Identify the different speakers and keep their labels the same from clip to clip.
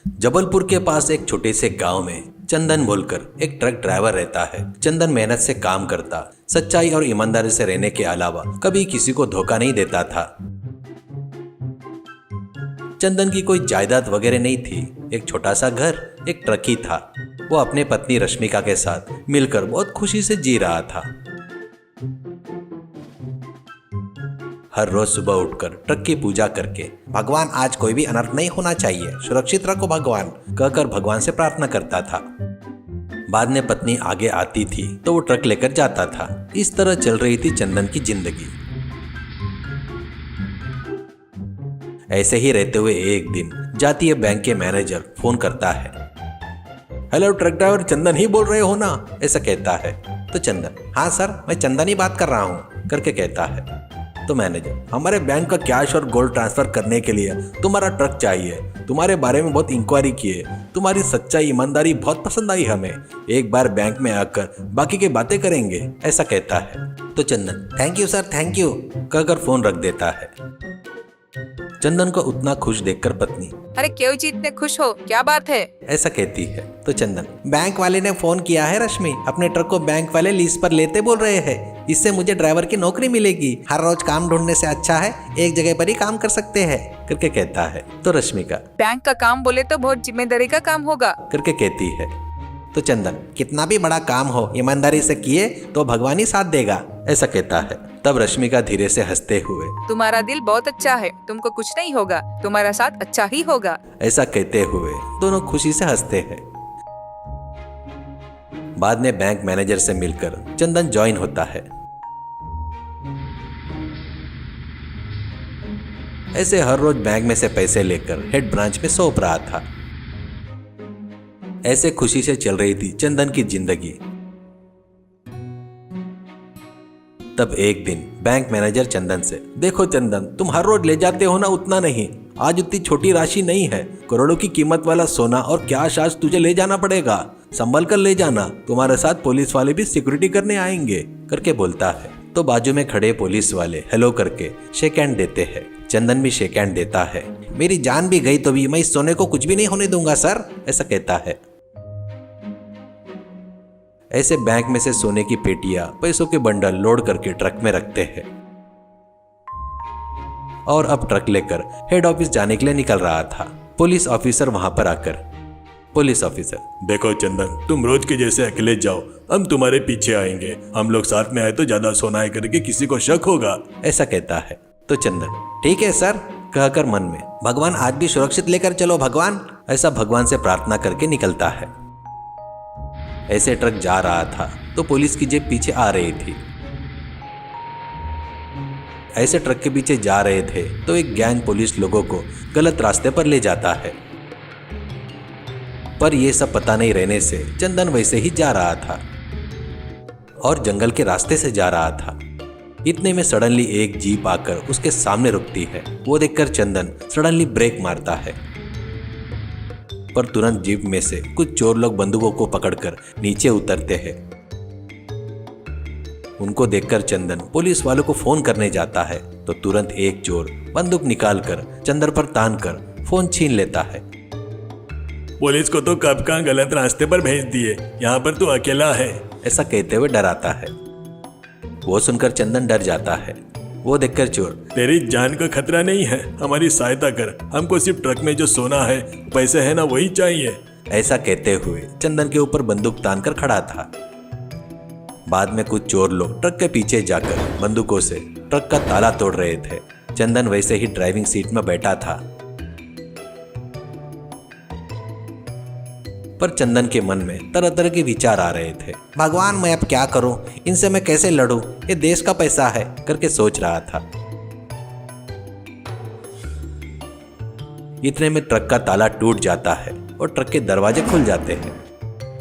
Speaker 1: जबलपुर के पास एक छोटे से गांव में चंदन बोलकर एक ट्रक ड्राइवर रहता है। चंदन मेहनत से काम करता, सच्चाई और ईमानदारी से रहने के अलावा कभी किसी को धोखा नहीं देता था। चंदन की कोई जायदाद वगैरह नहीं थी, एक छोटा सा घर, एक ट्रक ही था। वो अपने पत्नी रश्मिका के साथ मिलकर बहुत खुशी से जी रहा था। हर रोज सुबह उठकर ट्रक की पूजा करके भगवान आज कोई भी अनर्थ नहीं होना चाहिए, सुरक्षित रखो भगवान कहकर भगवान से प्रार्थना करता था। बाद में पत्नी आगे आती थी तो वो ट्रक लेकर जाता था। इस तरह चल रही थी चंदन की जिंदगी। ऐसे ही रहते हुए एक दिन जातीय बैंक के मैनेजर फोन करता है। हेलो ट्रक ड्राइवर चंदन ही बोल रहे हो ना, ऐसा कहता है। तो चंदन, हाँ सर मैं चंदन ही बात कर रहा हूँ करके कहता है। तो मैनेजर, हमारे बैंक का कैश और गोल्ड ट्रांसफर करने के लिए तुम्हारा ट्रक चाहिए। तुम्हारे बारे में बहुत इंक्वायरी किए, तुम्हारी सच्चाई ईमानदारी बहुत पसंद आई हमें। एक बार बैंक में आकर बाकी की बातें करेंगे, ऐसा कहता है। तो Chandan, thank you sir thank you कहकर फोन रख देता है। चंदन को उतना खुश देखकर पत्नी,
Speaker 2: अरे क्यों जी इतने खुश हो, क्या बात है?
Speaker 1: ऐसा कहती है। तो चंदन, बैंक वाले ने फोन किया है रश्मि, अपने ट्रक को बैंक वाले लीज पर लेते बोल रहे हैं। इससे मुझे ड्राइवर की नौकरी मिलेगी। हर रोज काम ढूंढने से अच्छा है एक जगह पर ही काम कर सकते हैं करके कहता है। तो रश्मिका,
Speaker 2: बैंक का काम बोले तो बहुत जिम्मेदारी का काम होगा
Speaker 1: करके कहती है। तो चंदन, कितना भी बड़ा काम हो ईमानदारी से किए तो भगवान ही साथ देगा, ऐसा कहता है। तब रश्मिका धीरे से हंसते हुए,
Speaker 2: तुम्हारा दिल बहुत अच्छा है, तुमको कुछ नहीं होगा, तुम्हारा साथ अच्छा ही होगा,
Speaker 1: ऐसा कहते हुए दोनों खुशी से हंसते हैं। बाद में बैंक मैनेजर से मिलकर चंदन ज्वाइन होता है। ऐसे हर रोज बैंक में से पैसे लेकर हेड ब्रांच में सौंप रहा था। ऐसे खुशी से चल रही थी चंदन की जिंदगी। तब एक दिन बैंक मैनेजर चंदन से, देखो चंदन, तुम हर रोज ले जाते हो ना उतना नहीं, आज उतनी छोटी राशि नहीं है। करोड़ों की कीमत वाला सोना और कैश आज तुझे ले जाना पड़ेगा, संभल कर ले जाना। तुम्हारे साथ पुलिस वाले भी सिक्योरिटी करने आएंगे करके बोलता है। तो बाजू में खड़े पुलिस वाले हेलो करके शेक हैंड देते हैं। चंदन भी शेक हैंड देता है। मेरी जान भी गई तो भी मैं इस सोने को कुछ भी नहीं होने दूंगा सर, ऐसा कहता है। ऐसे बैंक में से सोने की पेटियां, पैसों के बंडल लोड करके ट्रक में रखते हैं और अब ट्रक लेकर हेड ऑफिस जाने के लिए निकल रहा था। पुलिस ऑफिसर वहां पर आकर, पुलिस ऑफिसर,
Speaker 3: देखो चंदन, तुम रोज के जैसे अकेले जाओ, हम तुम्हारे पीछे आएंगे। हम लोग साथ में आए तो ज्यादा सोना है करके किसी को शक होगा,
Speaker 1: ऐसा कहता है। तो चंदन, ठीक है सर कहकर मन में, भगवान आज भी सुरक्षित लेकर चलो भगवान, ऐसा भगवान से प्रार्थना करके निकलता है। ऐसे ट्रक जा रहा था तो पुलिस की जीप पीछे आ रही थी। ऐसे ट्रक के पीछे जा रहे थे तो एक गैंग पुलिस लोगों को गलत रास्ते पर ले जाता है। पर यह सब पता नहीं रहने से चंदन वैसे ही जा रहा था और जंगल के रास्ते से जा रहा था। इतने में सडनली एक जीप आकर उसके सामने रुकती है। वो देखकर चंदन सडनली ब्रेक मारता है, पर तुरंत जीप में से कुछ चोर लोग बंदूकों को पकड़कर नीचे उतरते हैं। उनको देखकर चंदन पुलिस वालों को फोन करने जाता है तो तुरंत एक चोर बंदूक निकालकर चंदन पर तान कर फोन छीन लेता है।
Speaker 3: पुलिस को तो कब का गलत रास्ते पर भेज दिए, यहाँ पर तू अकेला है,
Speaker 1: ऐसा कहते हुए डराता है। वो सुनकर चंदन डर जाता है। वो देखकर चोर,
Speaker 3: तेरी जान का खतरा नहीं है, हमारी सहायता कर, हमको सिर्फ ट्रक में जो सोना है पैसे है ना वही चाहिए,
Speaker 1: ऐसा कहते हुए चंदन के ऊपर बंदूक तान कर खड़ा था। बाद में कुछ चोर लोग ट्रक के पीछे जाकर बंदूकों से ट्रक का ताला तोड़ रहे थे। चंदन वैसे ही ड्राइविंग सीट में बैठा था, पर चंदन के मन में तरह तरह के विचार आ रहे थे। भगवान मैं अब क्या करूं, इनसे मैं कैसे लड़ूं, ये देश का पैसा है करके सोच रहा था। इतने में ट्रक का ताला टूट जाता है और ट्रक के दरवाजे खुल जाते हैं।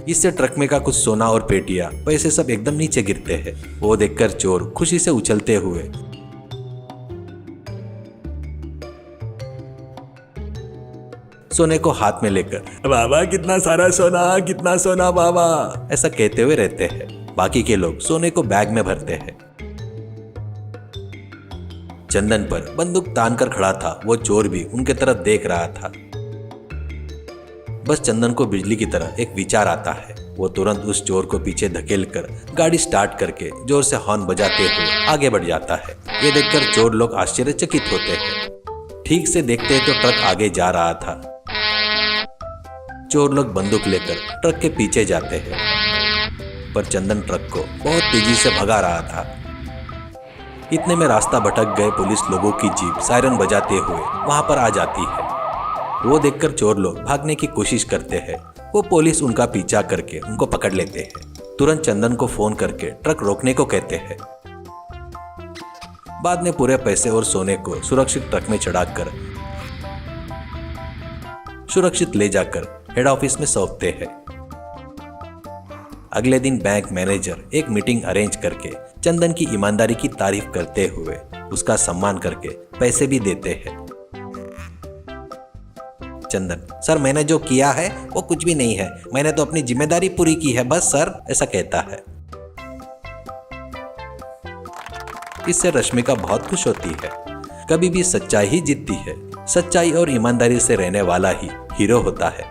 Speaker 1: इससे ट्रक में का कुछ सोना और पेटियां, पैसे सब एकदम नीचे गिरते हैं। वो देखकर चोर खुशी से उछलते हुए सोने को हाथ में लेकर,
Speaker 3: बाबा कितना सारा सोना, कितना सोना बाबा,
Speaker 1: ऐसा कहते हुए रहते हैं। बाकी के लोग सोने को बैग में भरते हैं। चंदन पर बंदूक तान कर खड़ा था वो चोर भी उनके तरफ देख रहा था। बस चंदन को बिजली की तरह एक विचार आता है। वो तुरंत उस चोर को पीछे धकेल कर गाड़ी स्टार्ट करके जोर से हॉर्न बजाते हुए आगे बढ़ जाता है। ये देखकर चोर लोग आश्चर्यचकित होते हैं। ठीक से देखते तो ट्रक आगे जा रहा था। चोर लोग बंदूक लेकर ट्रक के पीछे जाते हैं, पर चंदन ट्रक को बहुत तेजी से भगा रहा था। इतने में रास्ता भटक गए पुलिस लोगों की जीप सायरन बजाते हुए वहां पर आ जाती है। वो देखकर चोर लोग भागने की कोशिश करते हैं। वो पुलिस उनका पीछा करके उनको पकड़ लेते हैं। तुरंत चंदन को फोन करके ट्रक रोकने को कहते हैं। बाद में पूरे पैसे और सोने को सुरक्षित ट्रक में चढ़ाकर सुरक्षित ले जाकर हेड ऑफिस में सौंपते हैं। अगले दिन बैंक मैनेजर एक मीटिंग अरेंज करके चंदन की ईमानदारी की तारीफ करते हुए उसका सम्मान करके पैसे भी देते हैं। चंदन, सर मैंने जो किया है वो कुछ भी नहीं है, मैंने तो अपनी जिम्मेदारी पूरी की है बस सर, ऐसा कहता है। इससे रश्मिका बहुत खुश होती है। कभी भी सच्चाई ही जीतती है। सच्चाई और ईमानदारी से रहने वाला ही हीरो होता है।